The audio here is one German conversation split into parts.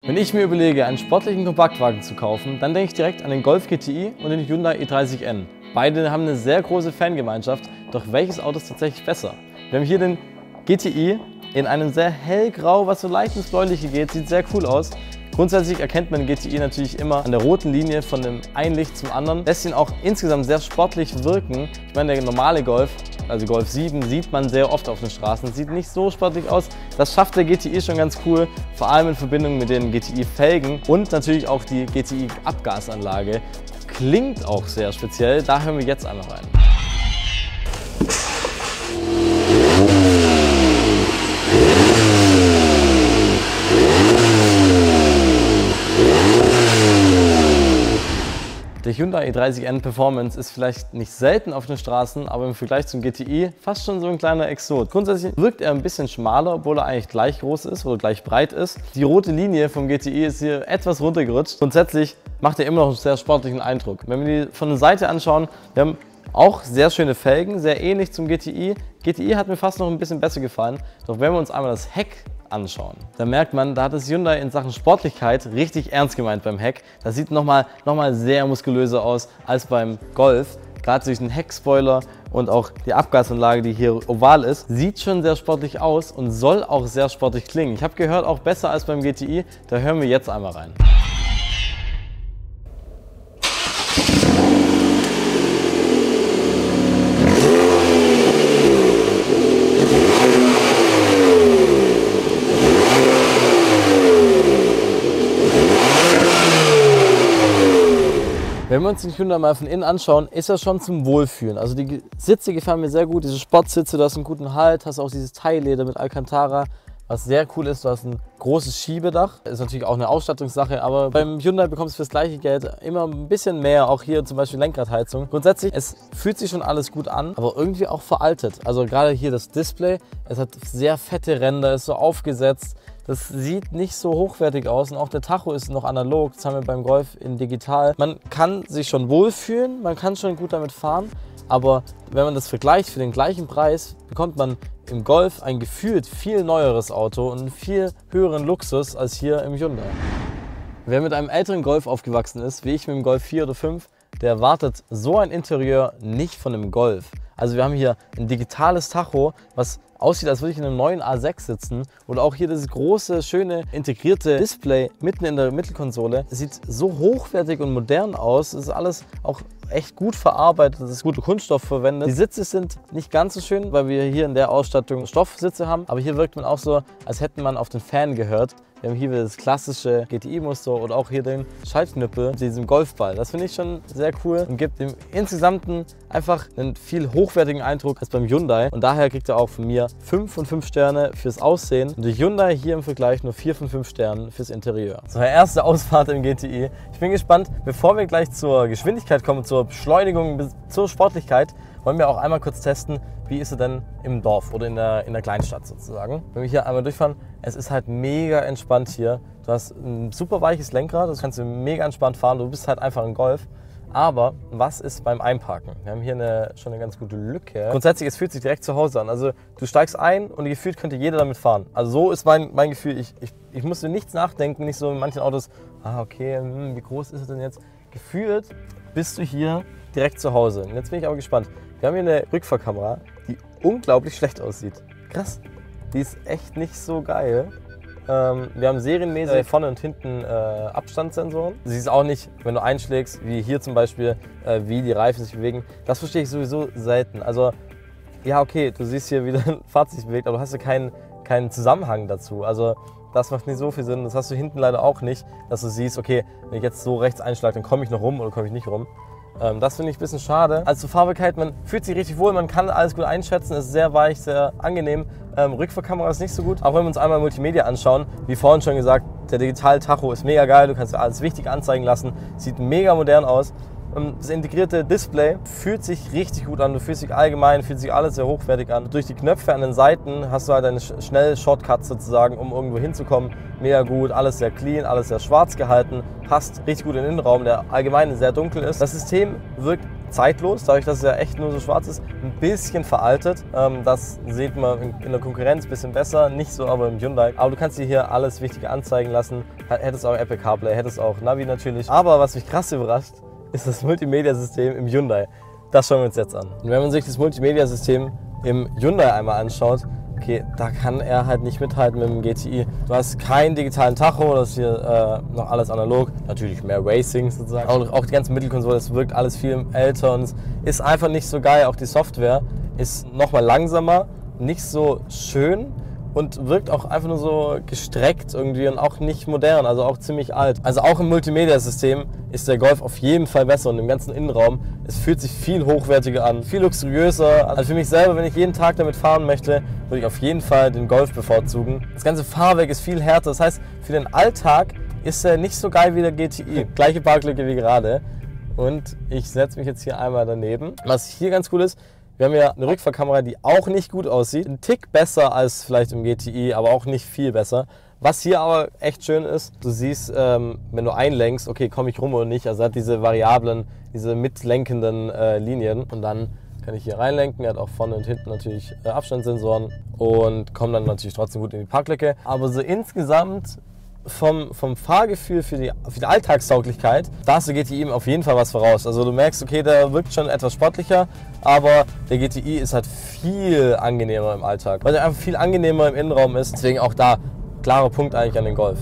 Wenn ich mir überlege, einen sportlichen Kompaktwagen zu kaufen, dann denke ich direkt an den Golf GTI und den Hyundai i30N. Beide haben eine sehr große Fangemeinschaft, doch welches Auto ist tatsächlich besser? Wir haben hier den GTI in einem sehr hellgrau, was so leicht ins Bläuliche geht, sieht sehr cool aus. Grundsätzlich erkennt man den GTI natürlich immer an der roten Linie von dem einen Licht zum anderen. Lässt ihn auch insgesamt sehr sportlich wirken. Ich meine, der normale Golf, also Golf 7, sieht man sehr oft auf den Straßen. Sieht nicht so sportlich aus. Das schafft der GTI schon ganz cool, vor allem in Verbindung mit den GTI-Felgen und natürlich auch die GTI-Abgasanlage. Klingt auch sehr speziell, da hören wir jetzt einmal rein. Der Hyundai i30N Performance ist vielleicht nicht selten auf den Straßen, aber im Vergleich zum GTI fast schon so ein kleiner Exot. Grundsätzlich wirkt er ein bisschen schmaler, obwohl er eigentlich gleich groß ist oder gleich breit ist. Die rote Linie vom GTI ist hier etwas runtergerutscht. Grundsätzlich macht er immer noch einen sehr sportlichen Eindruck. Wenn wir die von der Seite anschauen, wir haben auch sehr schöne Felgen, sehr ähnlich zum GTI. GTI hat mir fast noch ein bisschen besser gefallen, doch wenn wir uns einmal das Heck anschauen, dann merkt man, da hat das Hyundai in Sachen Sportlichkeit richtig ernst gemeint beim Heck. Das sieht nochmal sehr muskulöser aus als beim Golf. Gerade durch den Heckspoiler und auch die Abgasanlage, die hier oval ist, sieht schon sehr sportlich aus und soll auch sehr sportlich klingen. Ich habe gehört, auch besser als beim GTI. Da hören wir jetzt einmal rein. Wenn wir uns den Hyundai mal von innen anschauen, ist er schon zum Wohlfühlen. Also die Sitze gefallen mir sehr gut, diese Sportsitze, du hast einen guten Halt, hast auch dieses Teilleder mit Alcantara, was sehr cool ist. Du hast ein großes Schiebedach, ist natürlich auch eine Ausstattungssache, aber beim Hyundai bekommst du fürs gleiche Geld immer ein bisschen mehr, auch hier zum Beispiel Lenkradheizung. Grundsätzlich, es fühlt sich schon alles gut an, aber irgendwie auch veraltet. Also gerade hier das Display, es hat sehr fette Ränder, ist so aufgesetzt. Das sieht nicht so hochwertig aus und auch der Tacho ist noch analog, das haben wir beim Golf in digital. Man kann sich schon wohlfühlen, man kann schon gut damit fahren, aber wenn man das vergleicht für den gleichen Preis, bekommt man im Golf ein gefühlt viel neueres Auto und einen viel höheren Luxus als hier im Hyundai. Wer mit einem älteren Golf aufgewachsen ist, wie ich mit dem Golf 4 oder 5, der erwartet so ein Interieur nicht von einem Golf. Also wir haben hier ein digitales Tacho, was aussieht, als würde ich in einem neuen A6 sitzen. Oder auch hier das große, schöne, integrierte Display mitten in der Mittelkonsole. Es sieht so hochwertig und modern aus. Es ist alles auch echt gut verarbeitet, es ist guter Kunststoff verwendet. Die Sitze sind nicht ganz so schön, weil wir hier in der Ausstattung Stoffsitze haben. Aber hier wirkt man auch so, als hätte man auf den Fan gehört. Wir haben hier wieder das klassische GTI-Muster oder auch hier den Schaltknüppel mit diesem Golfball. Das finde ich schon sehr cool und gibt dem Insgesamten einfach einen viel hochwertigen Eindruck als beim Hyundai. Und daher kriegt er auch von mir 5 von 5 Sterne fürs Aussehen und der Hyundai hier im Vergleich nur 4 von 5 Sternen fürs Interieur. So, erste Ausfahrt im GTI. Ich bin gespannt, bevor wir gleich zur Geschwindigkeit kommen, zur Beschleunigung, zur Sportlichkeit, wollen wir auch einmal kurz testen, wie ist er denn im Dorf oder in der Kleinstadt sozusagen. Wenn wir hier einmal durchfahren, es ist halt mega entspannt hier. Du hast ein super weiches Lenkrad, das kannst du mega entspannt fahren, du bist halt einfach ein Golf. Aber was ist beim Einparken? Wir haben hier schon eine ganz gute Lücke. Grundsätzlich, es fühlt sich direkt zu Hause an. Also du steigst ein und gefühlt könnte jeder damit fahren. Also so ist mein Gefühl. Ich musste nichts nachdenken, nicht so in manchen Autos, okay, wie groß ist es denn jetzt? Gefühlt bist du hier direkt zu Hause. Und jetzt bin ich aber gespannt. Wir haben hier eine Rückfahrkamera, die unglaublich schlecht aussieht. Krass, die ist echt nicht so geil. Wir haben serienmäßig vorne und hinten Abstandssensoren. Du siehst auch nicht, wenn du einschlägst, wie hier zum Beispiel, wie die Reifen sich bewegen. Das verstehe ich sowieso selten. Also ja, okay, du siehst hier, wie dein Fahrzeug sich bewegt, aber du hast ja keinen Zusammenhang dazu. Also das macht nicht so viel Sinn. Das hast du hinten leider auch nicht, dass du siehst, okay, wenn ich jetzt so rechts einschlage, dann komme ich noch rum oder komme ich nicht rum. Das finde ich ein bisschen schade. Also zur Fahrbarkeit, man fühlt sich richtig wohl, man kann alles gut einschätzen, es ist sehr weich, sehr angenehm. Rückfahrkamera ist nicht so gut. Auch wenn wir uns einmal Multimedia anschauen, wie vorhin schon gesagt, der Digital-Tacho ist mega geil, du kannst dir alles wichtig anzeigen lassen, sieht mega modern aus. Das integrierte Display fühlt sich richtig gut an, du fühlst dich allgemein, fühlt sich alles sehr hochwertig an. Durch die Knöpfe an den Seiten hast du halt eine schnelle Shortcuts sozusagen, um irgendwo hinzukommen. Mega gut, alles sehr clean, alles sehr schwarz gehalten, passt richtig gut in den Innenraum, der allgemein sehr dunkel ist. Das System wirkt zeitlos, dadurch, dass es ja echt nur so schwarz ist, ein bisschen veraltet. Das sieht man in der Konkurrenz ein bisschen besser, nicht so aber im Hyundai. Aber du kannst dir hier alles Wichtige anzeigen lassen. Hättest auch Apple CarPlay, hättest auch Navi natürlich. Aber was mich krass überrascht, ist das Multimedia-System im Hyundai. Das schauen wir uns jetzt an. Und wenn man sich das Multimedia-System im Hyundai einmal anschaut, okay, da kann er halt nicht mithalten mit dem GTI. Du hast keinen digitalen Tacho, das ist hier noch alles analog. Natürlich mehr Racing sozusagen. Auch die ganze Mittelkonsole, das wirkt alles viel älter und es ist einfach nicht so geil. Auch die Software ist nochmal langsamer, nicht so schön und wirkt auch einfach nur so gestreckt irgendwie und auch nicht modern, also auch ziemlich alt. Also auch im Multimedia-System ist der Golf auf jeden Fall besser und im ganzen Innenraum, es fühlt sich viel hochwertiger an, viel luxuriöser. Also für mich selber, wenn ich jeden Tag damit fahren möchte, würde ich auf jeden Fall den Golf bevorzugen. Das ganze Fahrwerk ist viel härter, das heißt, für den Alltag ist er nicht so geil wie der GTI. Gleiche Parklücke wie gerade. Und ich setze mich jetzt hier einmal daneben. Was hier ganz cool ist, wir haben ja eine Rückfahrkamera, die auch nicht gut aussieht. Ein Tick besser als vielleicht im GTI, aber auch nicht viel besser. Was hier aber echt schön ist, du siehst, wenn du einlenkst, okay, komme ich rum oder nicht. Also er hat diese variablen, diese mitlenkenden Linien. Und dann kann ich hier reinlenken. Er hat auch vorne und hinten natürlich Abstandssensoren und kommt dann natürlich trotzdem gut in die Parklücke. Aber so insgesamt vom Fahrgefühl für die Alltagstauglichkeit, da ist der GTI ihm auf jeden Fall was voraus. Also du merkst, okay, der wirkt schon etwas sportlicher, aber der GTI ist halt viel angenehmer im Alltag, weil er einfach viel angenehmer im Innenraum ist. Deswegen auch da klarer Punkt eigentlich an den Golf.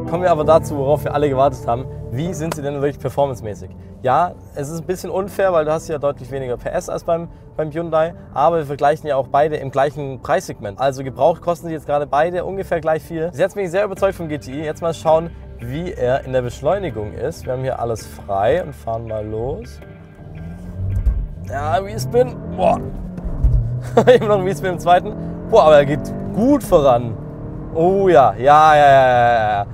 Kommen wir aber dazu, worauf wir alle gewartet haben. Wie sind sie denn wirklich performancemäßig? Ja, es ist ein bisschen unfair, weil du hast ja deutlich weniger PS als beim Hyundai, aber wir vergleichen ja auch beide im gleichen Preissegment. Also gebraucht kosten sie jetzt gerade beide ungefähr gleich viel. Bis jetzt bin ich sehr überzeugt vom GTI. Jetzt mal schauen, wie er in der Beschleunigung ist. Wir haben hier alles frei und fahren mal los. Ja, V-Spin. Boah. Immer noch V-Spin im zweiten. Boah, aber er geht gut voran. Oh ja, ja.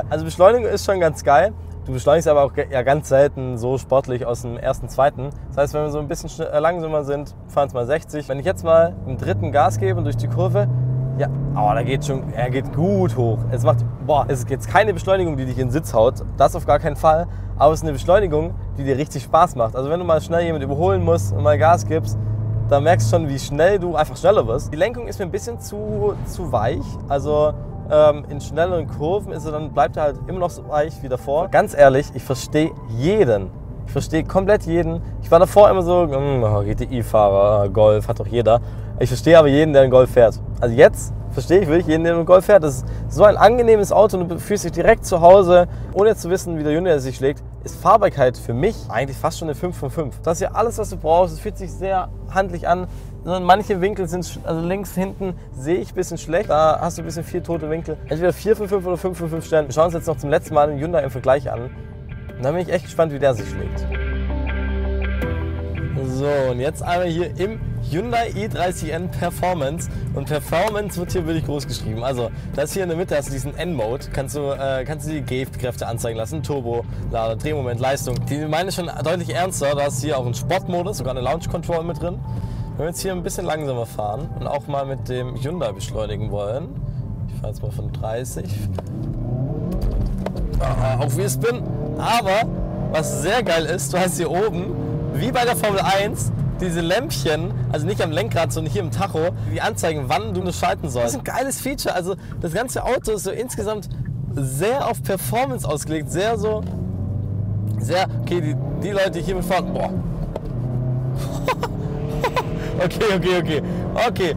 Also Beschleunigung ist schon ganz geil. Du beschleunigst aber auch ja ganz selten so sportlich aus dem ersten, zweiten. Das heißt, wenn wir so ein bisschen langsamer sind, fahren es mal 60. Wenn ich jetzt mal im dritten Gas gebe und durch die Kurve, ja, oh, er geht gut hoch. Es ist jetzt keine Beschleunigung, die dich in den Sitz haut. Das auf gar keinen Fall. Aber es ist eine Beschleunigung, die dir richtig Spaß macht. Also wenn du mal schnell jemanden überholen musst und mal Gas gibst, dann merkst du schon, wie schnell du einfach schneller wirst. Die Lenkung ist mir ein bisschen zu weich. Also in schnelleren Kurven bleibt er halt immer noch so weich wie davor. Ganz ehrlich, ich verstehe jeden. Ich verstehe komplett jeden. Ich war davor immer so, GTI-Fahrer, Golf, hat doch jeder. Ich verstehe aber jeden, der einen Golf fährt. Also jetzt verstehe ich wirklich jeden, der einen Golf fährt. Das ist so ein angenehmes Auto und du fühlst dich direkt zu Hause, ohne zu wissen, wie der Hyundai sich schlägt. Ist Fahrbarkeit für mich eigentlich fast schon eine 5 von 5. Das ist ja alles, was du brauchst. Es fühlt sich sehr handlich an. Manche Winkel sind, also links, hinten sehe ich ein bisschen schlecht. Da hast du ein bisschen viel tote Winkel. Entweder 4 von 5 oder 5 von 5 Sternen. Wir schauen uns jetzt noch zum letzten Mal den Hyundai im Vergleich an. Und da bin ich echt gespannt, wie der sich schlägt. So, und jetzt einmal hier im Hyundai i30N Performance. Und Performance wird hier wirklich groß geschrieben. Also, das hier in der Mitte hast du diesen N-Mode. Kannst du die G-Kräfte anzeigen lassen. Turbo, Lader, Drehmoment, Leistung. Die meine ich schon deutlich ernster. Da ist hier auch ein Sportmodus, sogar eine Launch Control mit drin. Wenn wir jetzt hier ein bisschen langsamer fahren und auch mal mit dem Hyundai beschleunigen wollen. Ich fahre jetzt mal von 30. Auch wie es bin. Aber was sehr geil ist, du hast hier oben, wie bei der Formel 1, diese Lämpchen, also nicht am Lenkrad, sondern hier im Tacho, die anzeigen, wann du das schalten sollst. Das ist ein geiles Feature. Also das ganze Auto ist so insgesamt sehr auf Performance ausgelegt. Sehr, okay, die Leute, die hier mitfahren, boah. Okay. Okay,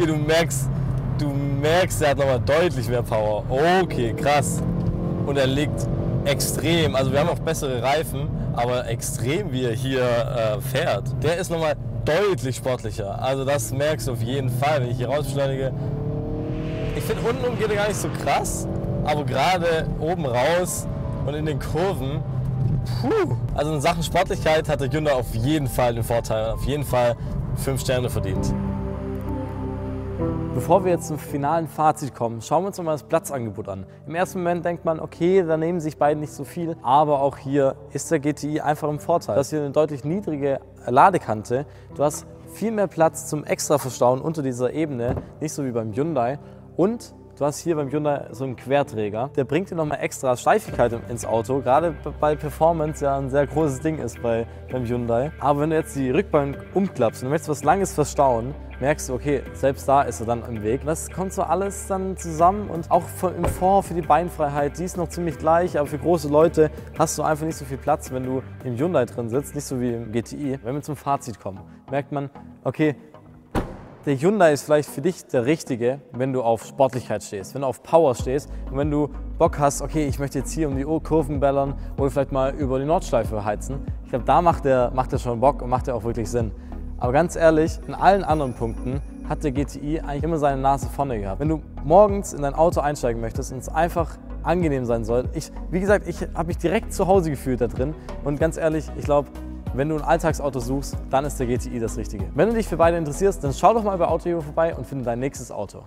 du merkst, er hat nochmal deutlich mehr Power. Okay, krass. Und er liegt extrem, also wir haben auch bessere Reifen, aber extrem, wie er hier fährt. Der ist nochmal deutlich sportlicher. Also das merkst du auf jeden Fall, wenn ich hier rausbeschleunige. Ich finde, untenrum geht er gar nicht so krass, aber gerade oben raus und in den Kurven, also in Sachen Sportlichkeit hat der Hyundai auf jeden Fall den Vorteil, auf jeden Fall 5 Sterne verdient. Bevor wir jetzt zum finalen Fazit kommen, schauen wir uns noch mal das Platzangebot an. Im ersten Moment denkt man, okay, da nehmen sich beide nicht so viel, aber auch hier ist der GTI einfach im Vorteil. Du hast hier eine deutlich niedrige Ladekante, du hast viel mehr Platz zum Extra Verstauen unter dieser Ebene, nicht so wie beim Hyundai. Und du hast hier beim Hyundai so einen Querträger. Der bringt dir nochmal extra Steifigkeit ins Auto, gerade weil Performance ja ein sehr großes Ding ist beim Hyundai. Aber wenn du jetzt die Rückbank umklappst und du möchtest was Langes verstauen, merkst du, okay, selbst da ist er dann im Weg. Und das kommt so alles dann zusammen und auch im Fond für die Beinfreiheit, die ist noch ziemlich gleich, aber für große Leute hast du einfach nicht so viel Platz, wenn du im Hyundai drin sitzt, nicht so wie im GTI. Wenn wir zum Fazit kommen, merkt man, okay, der Hyundai ist vielleicht für dich der richtige, wenn du auf Sportlichkeit stehst, wenn du auf Power stehst und wenn du Bock hast, okay, ich möchte jetzt hier um die Kurven bellern oder vielleicht mal über die Nordschleife heizen. Ich glaube, da macht der schon Bock und macht der auch wirklich Sinn. Aber ganz ehrlich, in allen anderen Punkten hat der GTI eigentlich immer seine Nase vorne gehabt. Wenn du morgens in dein Auto einsteigen möchtest und es einfach angenehm sein soll, wie gesagt, ich habe mich direkt zu Hause gefühlt da drin und ganz ehrlich, ich glaube, wenn du ein Alltagsauto suchst, dann ist der GTI das Richtige. Wenn du dich für beide interessierst, dann schau doch mal bei Autohero vorbei und finde dein nächstes Auto.